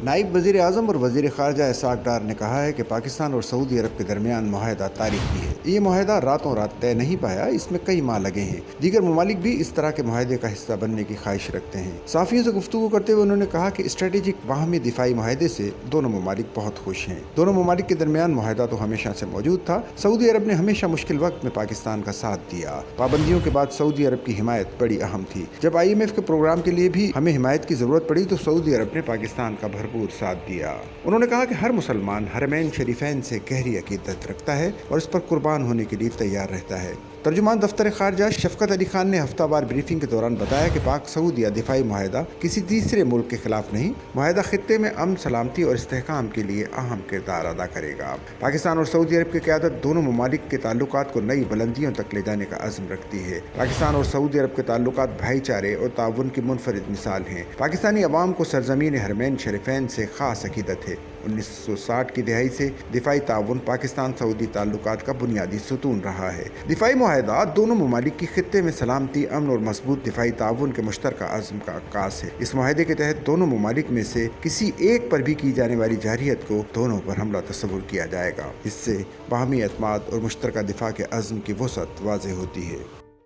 नायब वज़ीर आज़म और वज़ीर ख़ारजा इसाक डार ने कहा है कि पाकिस्तान और सऊदी अरब के दरमियान मुआहदा तारीखी है। ये मुआहदा रातों रात तय नहीं पाया, इसमें कई माह लगे हैं। दीगर ममालिक भी इस तरह के मुआहदे का हिस्सा बनने की ख्वाहिश रखते हैं। सहाफ़ियों से गुफ्तगू करते हुए उन्होंने कहा कि स्ट्रेटेजिक बाहमी दिफाई मुआहदे से दोनों ममालिक बहुत खुश हैं। दोनों ममालिक के दरमियान मुआहदा तो हमेशा से मौजूद था। सऊदी अरब ने हमेशा मुश्किल वक्त में पाकिस्तान का साथ दिया। पाबंदियों के बाद सऊदी अरब की हिमायत बड़ी अहम थी। जब IMF के प्रोग्राम के लिए भी हमें हिमायत की ज़रूरत पड़ी तो सऊदी अरब ने पाकिस्तान का भरपूर साथ दिया। उन्होंने कहा कि हर मुसलमान हरमैन शरीफैन से गहरी अकीदत रखता है और इस पर कुर्बान होने के लिए तैयार रहता है। तर्जुमान दफ्तर खारजा शफकत अली खान ने हफ्तावार ब्रीफिंग के दौरान बताया कि पाक सऊदिया दिफाई मुआहदा किसी तीसरे मुल्क के खिलाफ नहीं, मुआहदा खित्ते में अमन, सलामती और इस्तेहकाम के लिए अहम किरदार अदा करेगा। पाकिस्तान और सऊदी अरब की क़यादत दोनों ममालिक के ताल्लुकात को नई बुलंदियों तक ले जाने का अज़्म रखती है। पाकिस्तान और सऊदी अरब के ताल्लुकात भाईचारे और ताउन की मुनफरिद मिसाल हैं। पाकिस्तानी अवाम को सरजमीन हरमैन शरीफैन से ख़ास अकीदत है। 1960 की दहाई से दिफाई ताउन पाकिस्तान सऊदी ताल्लुकात का बुनियादी सुतून रहा है। दिफाई मुआहदा दोनों ममालिक की खित्ते में सलामती, अमन और मजबूत दिफाई ताउन के मुश्तरका अज़्म का अक्कास है। इस मुआहदे के तहत दोनों ममालिक में से किसी एक पर भी की जाने वाली जारहियत को दोनों पर हमला तस्वुर किया जाएगा। इससे बाहमी एतमाद और मुश्तरका दिफा के अज़्म की वसअत वाज़ेह होती है।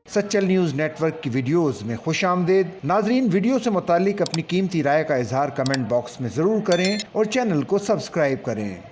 सच्चल न्यूज़ नेटवर्क की वीडियोज़ में खुशामदीद। नाजरीन, वीडियो से मुतालिक अपनी कीमती राय का इजहार कमेंट बॉक्स में ज़रूर करें और चैनल को सब्सक्राइब करें।